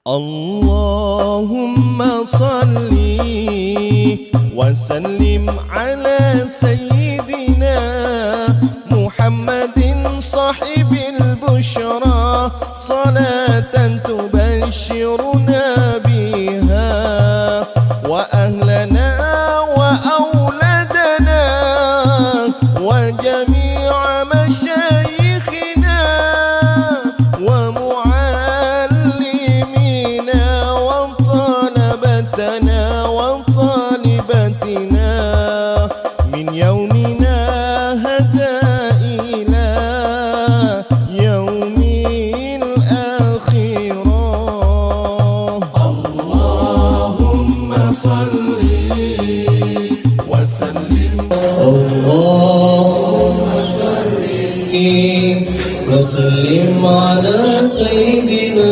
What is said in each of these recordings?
Allahumma salli wa sallim ala sayyidina Muhammadin sahibil bushra salatan tubashiruna biha wa ahlana wa auladana wa jami'a masyayikhina wa muallimina wa talabatana wa talibatina min yaumina hada ila yaumil akhirah. Allahumma salli wa sallim. Allahumma salli wa sallim ala sayyidina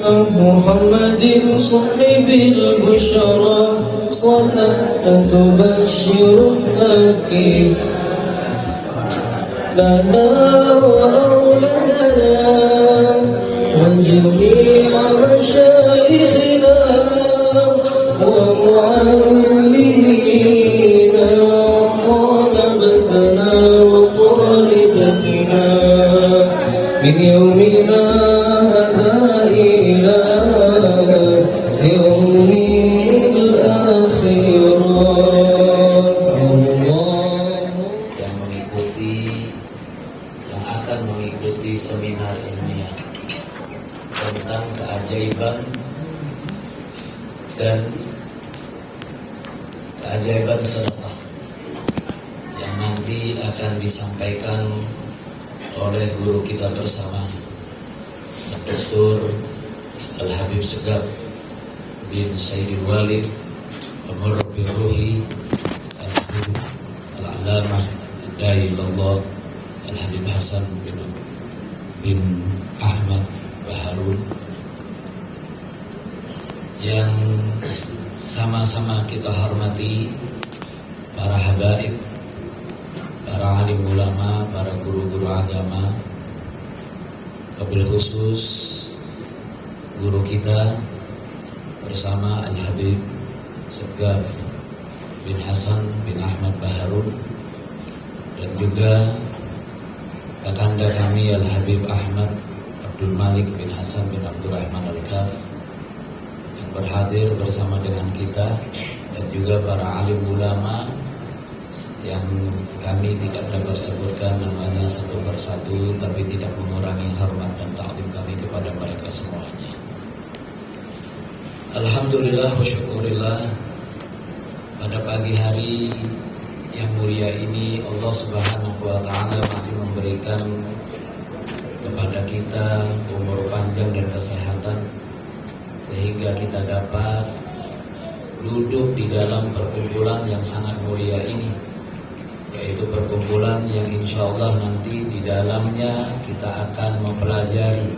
Muhammadin sahibil bushra salatan tubashiruna lana wa auladana wa jami'a masyayikhina wa muallimina wa talabatana wa talibatina min yawmina hadha ila yawmil akhirah. Yang mengikuti, yang akan mengikuti seminar ilmiah tentang keajaiban dan keajaiban sedekah yang nanti akan disampaikan oleh guru kita bersama, Dr. Al-Habib Segaf bin Sayyidil Walid Murabbi Ruhi Al-Habib Al-Alamah Dailallah Al-Habib Hasan bin Ahmad Baharun, yang sama-sama kita hormati para habaib, para alim ulama, para guru-guru agama, wabil khusus guru kita bersama Al-Habib Segaf bin Hasan bin Ahmad Baharun, dan juga kakanda kami Al-Habib Ahmad Abdul Malik bin Hasan bin Abdurrahman Al-Kaf yang berhadir bersama dengan kita, dan juga para alim ulama yang kami tidak dapat sebutkan namanya satu persatu, tapi tidak mengurangi hormat dan ta'zim kami kepada mereka semuanya. Alhamdulillah wa syukurillah, pada pagi hari yang mulia ini Allah Subhanahu wa Ta'ala masih memberikan kepada kita umur panjang dan kesehatan, sehingga kita dapat duduk di dalam perkumpulan yang sangat mulia ini, yaitu perkumpulan yang insya Allah nanti di dalamnya kita akan mempelajari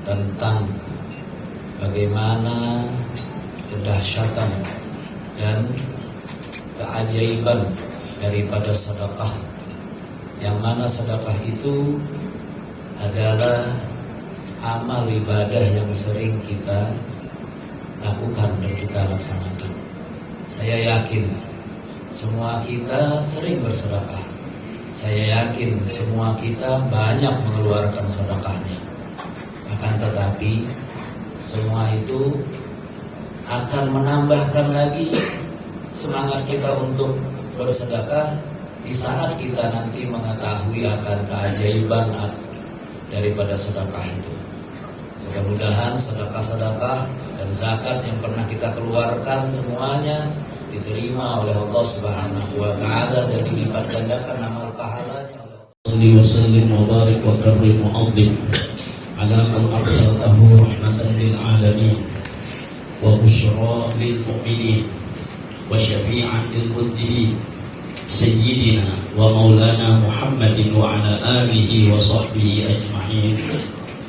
tentang bagaimana kedahsyatan dan keajaiban daripada sedekah, yang mana sedekah itu adalah amal ibadah yang sering kita lakukan dan kita laksanakan. Saya yakin semua kita sering bersedekah. Saya yakin semua kita banyak mengeluarkan sedekahnya. Akan tetapi semua itu akan menambahkan lagi semangat kita untuk bersedekah di saat kita nanti mengetahui akan keajaiban daripada sedekah itu. Mudah-mudahan sedekah-sedekah dan zakat yang pernah kita keluarkan semuanya diterima oleh Allah Subhanahu wa Ta'ala dan dilipat gandakan amal pahalanya oleh Allah. Salli wa sallim wa barik wa karrim wa azim ala man arsaltahu rahmatan lil alamin wa busyra lil mu'minin wa syafi'an lil mudhibin sayyidina wa maulana Muhammadin wa ala alihi wa sahbihi ajma'in.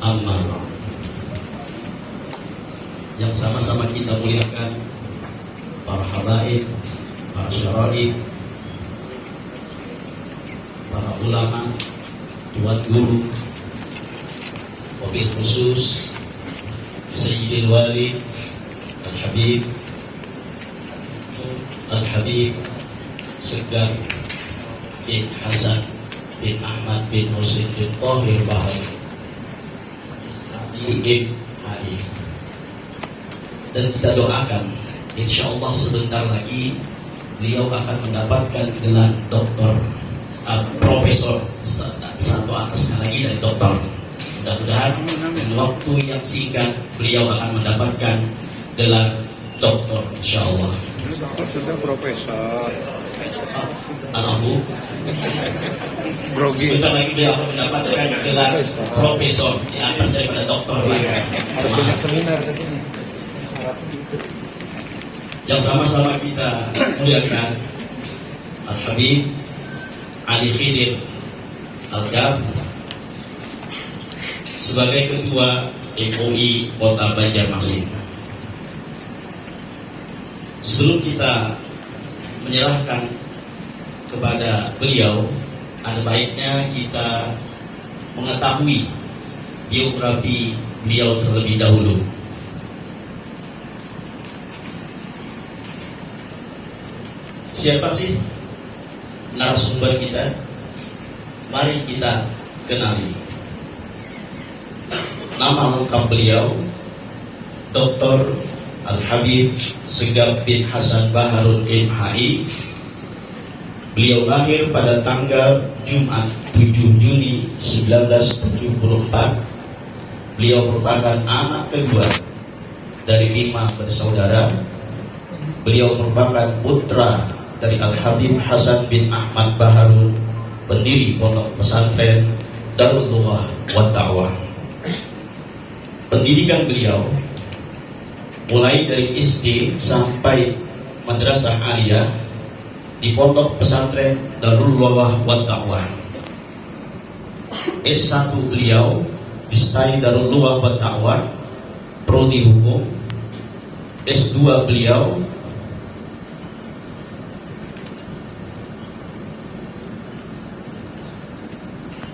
Amma ba'd. Yang sama-sama kita muliakan para habaib, para syaraib, para ulama, tuan guru, wabil khusus Sayyidil Walid Al-Habib Segar bin Hasan bin Ahmad bin Husin bin Tahir Bahar bin Ali. Dan kita doakan, insya Allah sebentar lagi beliau akan mendapatkan gelar doktor, profesor, satu atasnya lagi dari doktor. Mudah-mudahan dalam waktu yang singkat beliau akan mendapatkan gelar doktor, insya Allah. Sudah profesor. Alafu. Grogi. Sebentar lagi beliau akan mendapatkan gelar profesor di atas daripada doktor lagi. Harus banyak seminar katanya. Yang sama-sama kita muliakan Al-Habib Ali Khidir Al-Gaf sebagai Ketua MUI Kota Banjarmasin. Sebelum kita menyerahkan kepada beliau, ada baiknya kita mengetahui biografi beliau terlebih dahulu. Siapa sih narasumber kita? Mari kita kenali. Nama lengkap beliau Dr. Al-Habib Segar bin Hasan Baharun MHI. Beliau lahir pada tanggal Jumat 7 Juni 1974. Beliau merupakan anak kedua dari 5 bersaudara. Beliau merupakan putra dari Al-Habib Hasan bin Ahmad Baharun, pendiri pondok pesantren Darul Lughah wa Da'wah. Pendidikan beliau mulai dari SD sampai madrasah aliyah di pondok pesantren Darul Lughah wa Da'wah. S1 beliau di STAI Darul Lughah wa Da'wah, prodi hukum. S2 beliau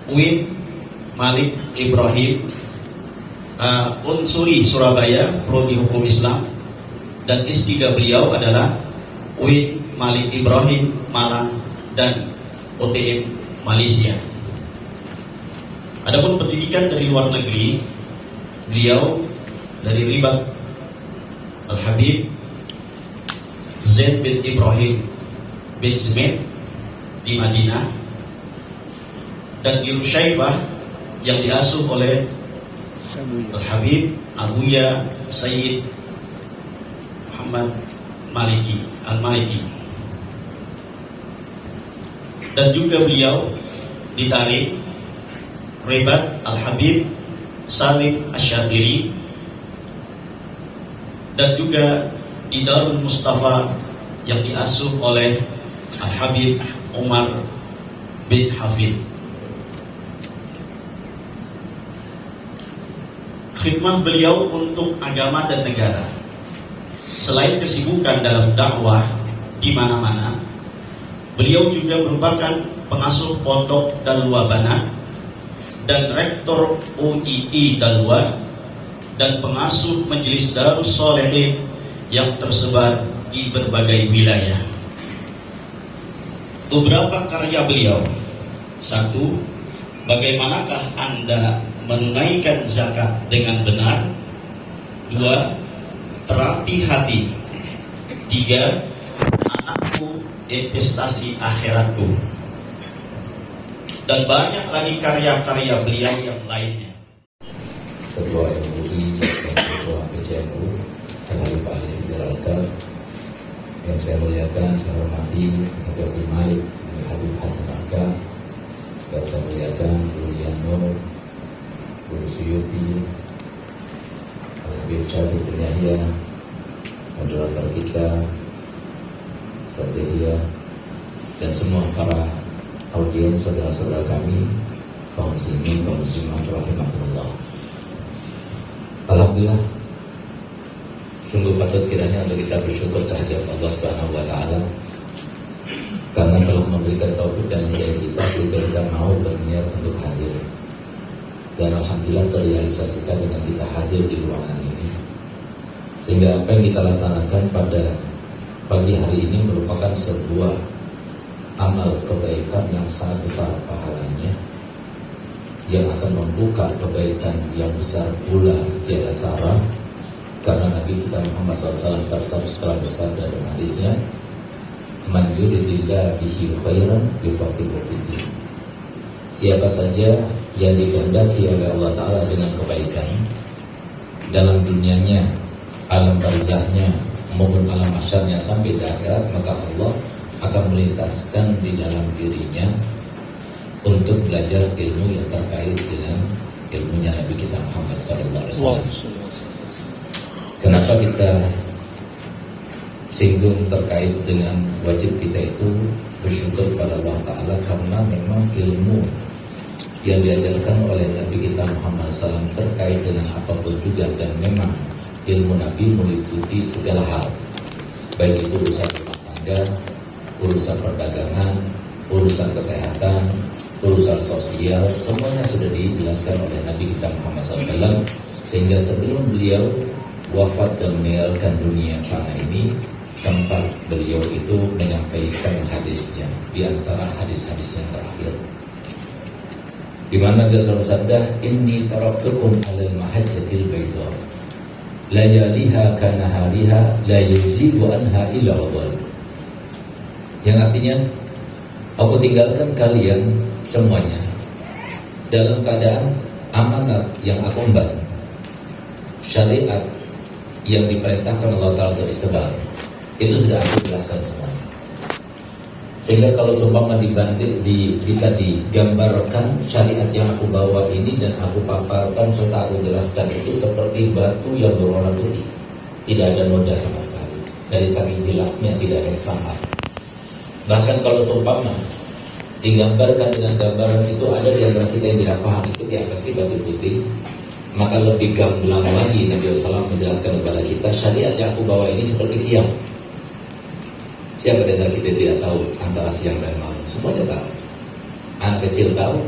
UIN Malik Ibrahim Unsuri Surabaya, prodi hukum Islam. Dan S3 beliau adalah UIN Malik Ibrahim Malang dan OTM Malaysia. Adapun pendidikan dari luar negeri, beliau dari Ribat Al-Habib Zaid bin Ibrahim bin Smith di Madinah, dan di Rusyaifah yang diasuh oleh Al-Habib Abuya Sayyid Muhammad Maliki Al-Maliki. Dan juga beliau ditarik Ribat Al-Habib Salim Asyatiri, dan juga di Darul Mustafa yang diasuh oleh Al-Habib Umar bin Hafid. Khidmah beliau untuk agama dan negara, selain kesibukan dalam dakwah di mana-mana, beliau juga merupakan pengasuh pondok Dalwa Banat dan rektor UII Dalwa dan pengasuh Majelis Darus Sholihin yang tersebar di berbagai wilayah. Beberapa karya beliau: 1. Bagaimanakah Anda menunaikan zakat dengan benar? 2. Terapi hati. 3. Anakku, investasi akhiratku. Dan banyak lagi karya-karya beliau yang lainnya. Ketua MUI dan Ketua PCNU Al-Habib Ali Khidir Al-Gaf, yang saya muliakan, saya hormati Ketua Malik Al-Habib Hasan Al-Gaf, dan saya muliakan Guru Yanur, Guru Suyuti, Al-Habib Syafiq bin Yahya, moderator kita, Sadelia, dan semua para audiens, saudara-saudara kami, kaum muslimin, kaum muslimat rahimakumullah. Alhamdulillah, sungguh patut kiranya untuk kita bersyukur kehadirat Allah Subhanahu wa taala karena telah memberikan taufik dan hidayah kita sehingga kita mau berniat untuk hadir. Dan alhamdulillah terrealisasikan dengan kita hadir di ruangan ini. Sehingga apa yang kita laksanakan pada pagi hari ini merupakan sebuah amal kebaikan yang sangat besar pahalanya, yang akan membuka kebaikan yang besar pula tiada tara. Karena Nabi kita Muhammad SAW telah bersabda dalam hadisnya, "Man yuridillah bihi khairan yufaqihu fiddin." Siapa saja yang dikehendaki oleh Allah Ta'ala dengan kebaikan dalam dunianya, alam barzahnya maupun alam mahsyarnya sampai di akhirat, maka Allah akan melintaskan di dalam dirinya untuk belajar ilmu yang terkait dengan ilmunya Nabi kita Muhammad SAW. Kenapa kita singgung terkait dengan wajib kita itu bersyukur pada Allah Ta'ala? Karena memang ilmu yang diajarkan oleh Nabi kita Muhammad SAW terkait dengan apapun juga, dan memang ilmu Nabi meliputi segala hal, baik itu urusan rumah tangga, urusan perdagangan, urusan kesehatan, urusan sosial, semuanya sudah dijelaskan oleh Nabi kita Muhammad SAW. Sehingga sebelum beliau wafat dan meninggalkan dunia fana ini, sempat beliau itu menyampaikan hadisnya, di antara hadis-hadis yang terakhir, di mana beliau bersabda, "Inni taraktukum 'alal mahajjatil bayda, layaliha kanahariha la yazigu anha illa dhal." Yang artinya, aku tinggalkan kalian semuanya dalam keadaan amanat yang aku emban, syariat yang diperintahkan Allah Ta'ala untuk disebar, itu sudah aku jelaskan semuanya. Sehingga kalau seumpama bisa digambarkan syariat yang aku bawa ini dan aku paparkan serta aku jelaskan itu seperti batu yang berwarna putih, tidak ada noda sama sekali. Dari saking jelasnya tidak ada yang sama. Bahkan kalau seumpama digambarkan dengan gambaran itu ada di antara kita yang tidak paham seperti apa sih batu putih, maka lebih gamblang lagi Nabi SAW menjelaskan kepada kita, syariat yang aku bawa ini seperti siang. Siapa dari kita tidak tahu antara siang dan malam? Semuanya tahu. Anak kecil tahu,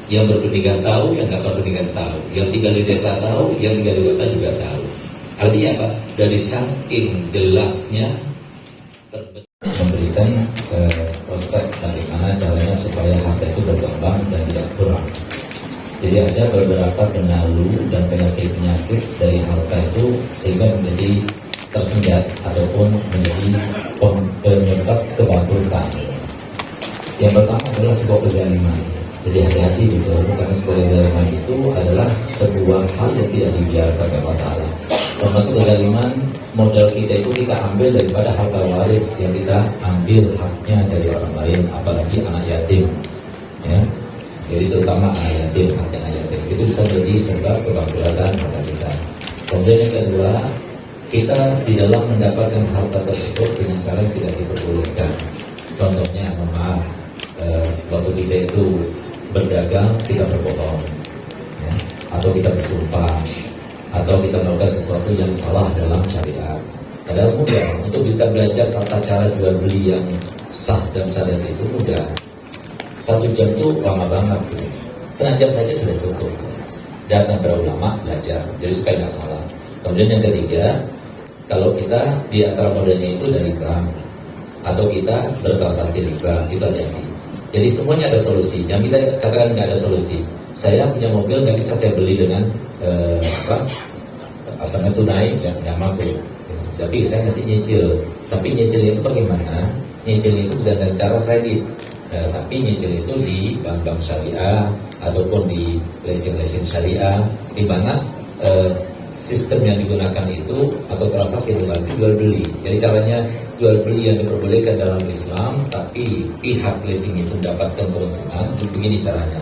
yang berpendidikan tahu, yang nggak berpendidikan tahu, yang tinggal di desa tahu, yang tinggal di kota juga tahu. Artinya apa? Dari saking jelasnya memberikan resep bagaimana caranya supaya harta itu berkembang dan tidak kurang. Jadi ada beberapa penalu dan penyakit-penyakit dari harta itu sehingga menjadi tersendat ataupun menjadi penyebab kebangkrutan. Yang pertama adalah sebuah kezaliman. Jadi hati-hati gitu, karena sebuah kezaliman itu adalah sebuah hal yang tidak dibiarkan oleh Allah Ta'ala. Termasuk kezaliman, modal kita itu kita ambil daripada harta waris yang kita ambil haknya dari orang lain, apalagi anak yatim, ya. Jadi terutama anak yatim, hak anak yatim itu bisa menjadi sebab kebangkrutan harta kita. Kemudian yang kedua, kita di dalam mendapatkan harta tersebut dengan cara yang tidak diperbolehkan. Contohnya, mohon maaf, waktu kita itu berdagang kita berbohong, ya, atau kita bersumpah, atau kita melakukan sesuatu yang salah dalam syariat. Padahal mudah untuk kita belajar tata cara jual beli yang sah dan syariat itu mudah. 1 jam itu lama banget gitu. 1 jam saja sudah cukup. Datang para ulama belajar, jadi supaya nggak salah. Kemudian yang ketiga, kalau kita di antara modelnya itu dari bank atau kita bertransaksi riba, itu hati-hati. Jadi semuanya ada solusi. Jangan kita katakan nggak ada solusi. Saya punya mobil nggak bisa saya beli dengan tunai, nggak mampu. Tapi saya masih nyicil. Tapi nyicil itu bagaimana? Nyicil itu bukan dengan cara kredit. Tapi nyicil itu di bank-bank syariah ataupun di leasing syariah, di mana sistem yang digunakan itu atau transaksi itu jual beli. Jadi caranya jual beli yang diperbolehkan dalam Islam, tapi pihak leasing itu mendapatkan keuntungan. Begini caranya.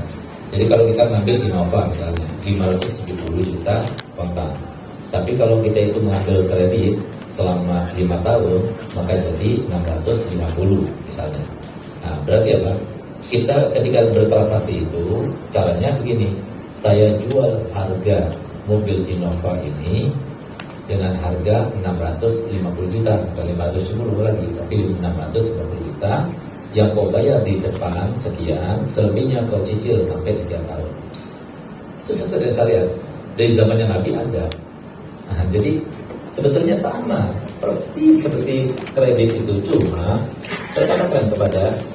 Jadi kalau kita ngambil Innova misalnya 570 juta kontan, tapi kalau kita itu mengambil kredit selama 5 tahun, maka jadi 650 misalnya. Nah, berarti apa? Kita ketika bertransaksi itu caranya begini, saya jual harga mobil Innova ini dengan harga 650 juta, bukan 510 lagi, tapi 650 juta yang kau bayar di depan sekian, selebihnya kau cicil sampai sekian tahun. Itu sesuai dengan syariat. Dari zamannya Nabi ada. Nah, jadi Sebetulnya sama, persis seperti kredit itu. Cuma saya katakan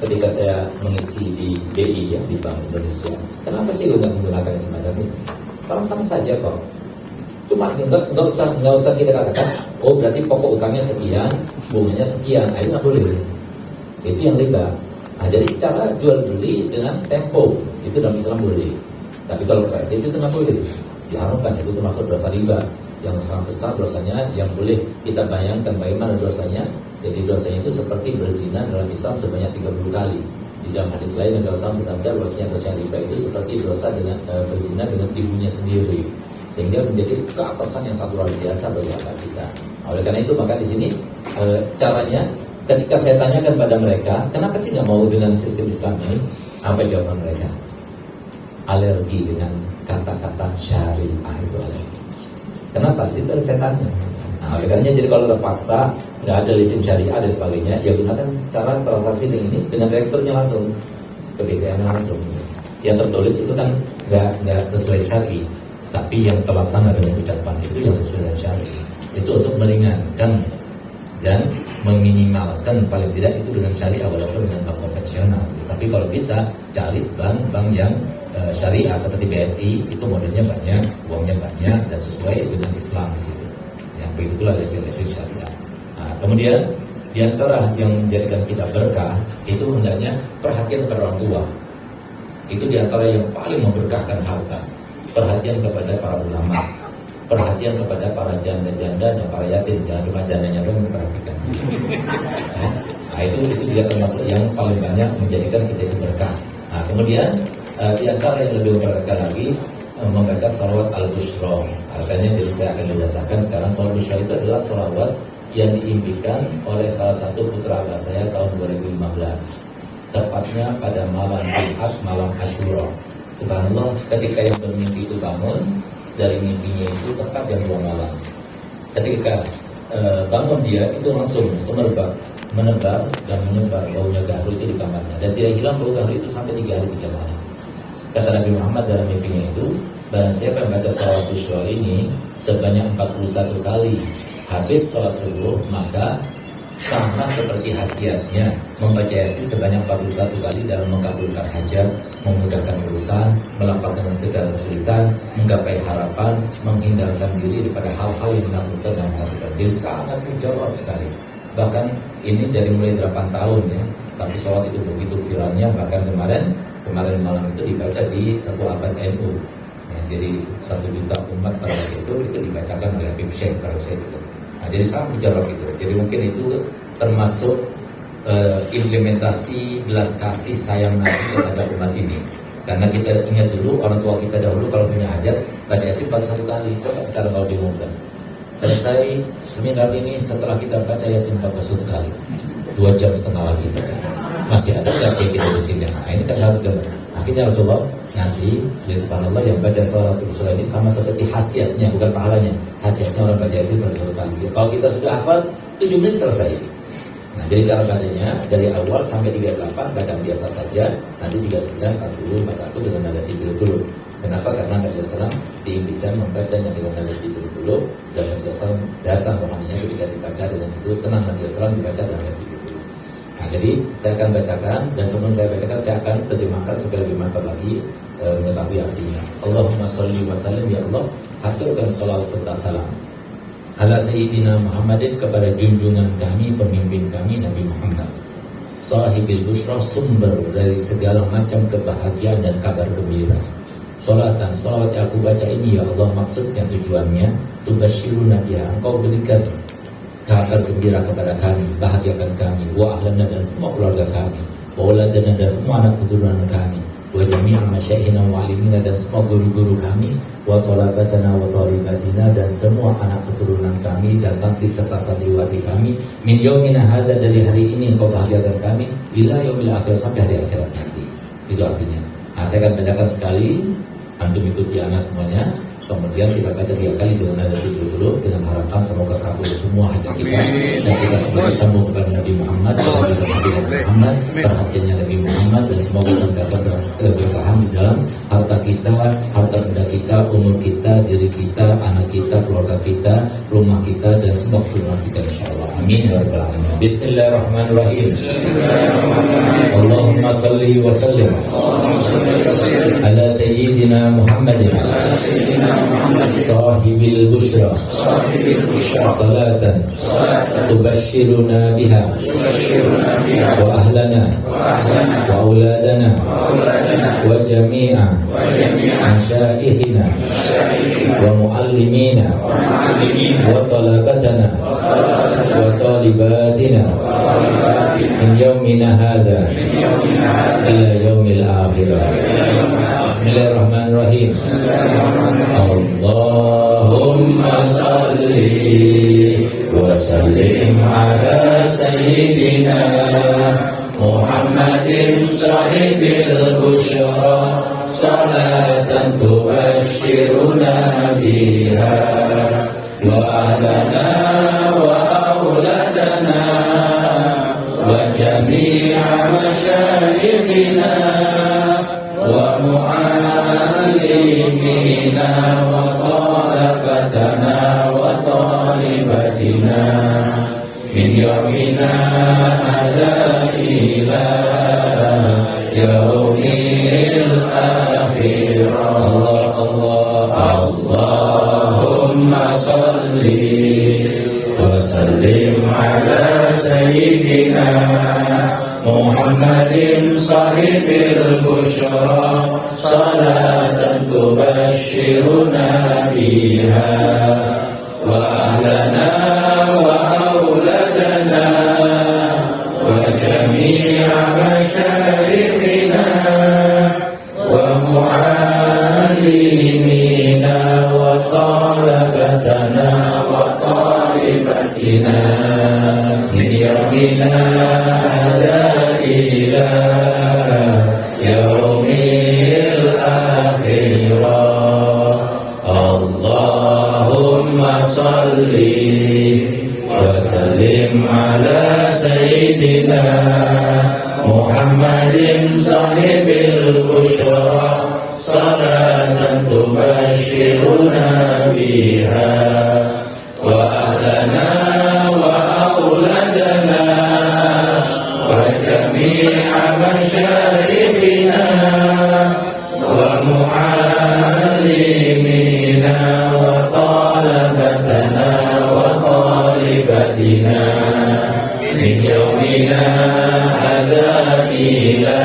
ketika saya mengisi di BI, ya, di Bank Indonesia, kenapa sih lu nggak menggunakan yang semacam itu? Orang sama saja kok. Cuma nggak usah kita katakan, oh berarti pokok utangnya sekian, bunganya sekian, itu nggak boleh. Itu yang riba. Nah, jadi cara jual beli dengan tempo itu dalam Islam boleh. Tapi kalau kredit itu nggak boleh, diharamkan. Itu termasuk dosa riba yang sangat besar dosanya, yang boleh kita bayangkan bagaimana dosanya. Jadi dosanya itu seperti berzina dalam Islam sebanyak 30 kali. Di dalam hadis lain yang Rasulullah bersabda bahwasanya dosa riba itu seperti dosa dengan berzina dengan ibunya sendiri, sehingga menjadi keapesan yang sangat luar biasa bagi akal kita. Oleh karena itu maka di sini caranya, ketika saya tanyakan pada mereka, kenapa sih nggak mau dengan sistem Islam ini? Apa jawaban mereka? Alergi dengan kata-kata syariah itu alergi. Kenapa? Di situ ada setannya. Nah, oleh karenanya jadi kalau terpaksa nggak ada lisim syariah dan sebagainya, ya gunakan cara transaksi ini dengan rektornya langsung, ke BCA-nya langsung. Yang tertulis itu kan nggak sesuai syari, tapi yang terlaksana dengan ucapan itu yang sesuai dengan syari. Itu untuk meringankan dan meminimalkan paling tidak itu dengan syariah walaupun dengan bank konvensional. Tapi kalau bisa cari bank yang syariah seperti BSI, itu modelnya banyak, uangnya banyak dan sesuai dengan Islam di situ. Yang begitulah lisim syariah. Nah, kemudian di antara yang menjadikan kita berkah itu hendaknya perhatian kepada orang tua. Itu di antara yang paling memberkahkan harta. Perhatian kepada para ulama, perhatian kepada para janda-janda dan para yatim. Jangan cuma jandanya doang memperhatikan. Nah, itu juga termasuk yang paling banyak menjadikan kita itu berkah. Nah, kemudian di antara yang lebih memperhatikan lagi membaca sholawat al-bushra. Makanya jadi saya akan menjelaskan sekarang sholawat bushra itu adalah sholawat yang diimpikan oleh salah satu putra abah saya tahun 2015, tepatnya pada malam Jumat, malam Asyura. Subhanallah, ketika yang bermimpi itu bangun dari mimpinya itu tepat jam 2 malam. Ketika bangun dia itu langsung semerbak, menebar dan menyebar baunya gaharu itu di kamarnya, dan tidak hilang bau gaharu itu sampai 3 hari 3 malam. Kata Nabi Muhammad dalam mimpinya itu, barang siapa yang baca sholawat bushra ini sebanyak 41 kali habis sholat subuh, maka sama seperti khasiatnya membaca Yasin sebanyak 41 kali dalam mengabulkan hajat, memudahkan urusan, melapangkan segala kesulitan, menggapai harapan, menghindarkan diri daripada hal-hal yang menakutkan dan menakutkan. Jadi sangat mujarab sekali. Bahkan ini dari mulai 8 tahun ya, tapi sholat itu begitu viralnya. Bahkan kemarin malam itu dibaca di satu abad NU ya, jadi 1 juta umat pada waktu itu dibacakan oleh Habib Syekh pada waktu itu. Nah, jadi sangat mujarab itu. Jadi mungkin itu termasuk implementasi belas kasih sayang Nabi terhadap umat ini. Karena kita ingat dulu orang tua kita dahulu kalau punya hajat baca Yasin baru 1 kali. Coba sekarang kalau diumumkan selesai seminar ini setelah kita baca Yasin 41 kali, 2,5 jam lagi masih ada nggak kayak kita di sini? Nah, ini kan harus coba. Akhirnya Rasulullah ngasih, ya subhanallah, yang baca sholawat bushra ini sama seperti khasiatnya, bukan pahalanya. Khasiatnya orang baca Yasin baru 1 kali. Kalau kita sudah hafal 7 menit selesai. Nah, jadi cara bacanya dari awal sampai 38 bacaan biasa saja. Nanti 39, 40, 41 dengan nada tibil dulu. Kenapa? Karena Nabi SAW diimpikan membacanya dengan nada tibil dulu, dan Nabi SAW datang rohaninya ketika dibaca dengan itu senang Nabi SAW dibaca dengan nada tibil dulu. Nah, jadi saya akan bacakan, dan sebelum saya bacakan saya akan terjemahkan supaya lebih mantap lagi mengetahui artinya. Allahumma sholli wa sallim, ya Allah, haturkan sholawat serta salam ala Sayyidina Muhammadin, kepada junjungan kami, pemimpin kami Nabi Muhammad, sahibil bushra, sumber dari segala macam kebahagiaan dan kabar gembira. Salawat yang aku baca ini ya Allah, maksudnya tujuannya tubasyiruna biha, engkau berikan kabar gembira kepada kami, bahagiakan kami, wa ahlana dan semua keluarga kami, wa auladana dan semua anak keturunan kami, wa jami'a masyaihina wa alimina dan semua guru-guru kami, wa thalabatana wa thalibatina dan semua anak keturunan kami dan santri serta santriwati kami, min yaumina hadza, dari hari ini engkau bahagiakan kami, ila yaumil akhir, sampai hari akhirat nanti. Itu artinya. Nah, saya akan bacakan sekali, antum ikuti anak semuanya. Kemudian kita baca 3 kali dengan nada 70 dengan harapan semoga kabul semua hajat kita dan kita semua disambung kepada Nabi Muhammad, kepada Nabi Muhammad, perhatiannya Nabi Muhammad, dan semoga mendapat keberkahan di dalam harta kita, harta benda kita, umur kita, diri kita, anak kita, keluarga kita, rumah kita, dan semua keturunan kita insyaallah. Amin ya rabbal alamin. Bismillahirrahmanirrahim. Allahumma salli wa sallim ala sayyidina Muhammadin sahibil bushra salatan tubashshiruna biha wa ahlana wa auladana wa jami'a masyayikhina wa muallimina wa talabatana wa talibatina min yaumina hadha ila yaumil akhirah. Bismillahirrahmanirrahim. Allahumma salli wa sallim ala sayyidina Muhammadin sahibil busyra salatan tubashshiruna biha wa ahlana wa auladana wa jami'a masyayikhina wa mu'allimina wa talabatana wa talibatina min yaumina hadha ila yaumil akhirah. Allahumma salli wa sallim ala sayyidina Muhammadin sahibil busyra salatan tubashshiruna biha wa ahlana wa auladana wa jami'a masyayikhina wa muallimina wa talabatana wa talibatina min yaumina hadha ila yaumil akhirah. Allahumma salli wa sallim ala sayyidina Muhammadin sahibil busyra salatan tubashshiruna biha wa ahlana wa auladana wa jami'a masyayikhina wa muallimina wa talabatana wa talibatina min yaumina hadha ila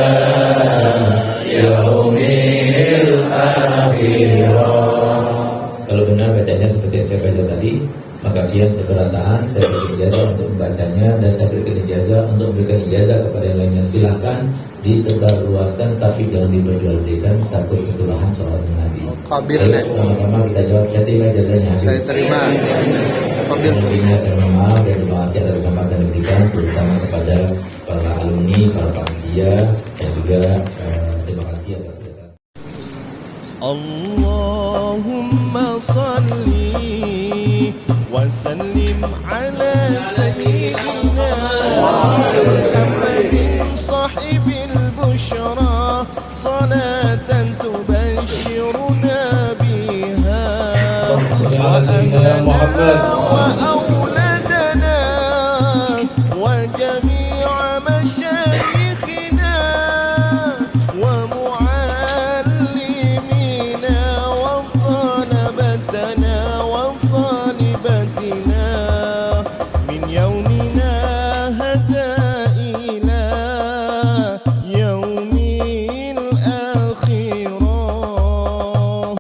yaumil akhirah. Kalau benar bacanya seperti yang saya baca tadi, maka kian segera tahan, saya berikan ijazah untuk membacanya dan saya berikan ijazah untuk memberikan ijazah kepada yang lainnya. Silakan disebarluaskan tapi jangan diperjualbelikan, takut ketulahan sholatnya Nabi. Ayo sama-sama kita jawab. Saya terima ijazahnya. Saya terima. Sebelumnya saya mohon maaf dan terima kasih atas kesempatan yang diberikan, terutama kepada para alumni, para panitia, dan juga terima kasih atas segala. Allahumma salli wa sallim ala sayyidina Muhammadin sahibil busyra salatan tubashshiruna biha wa ahlana wa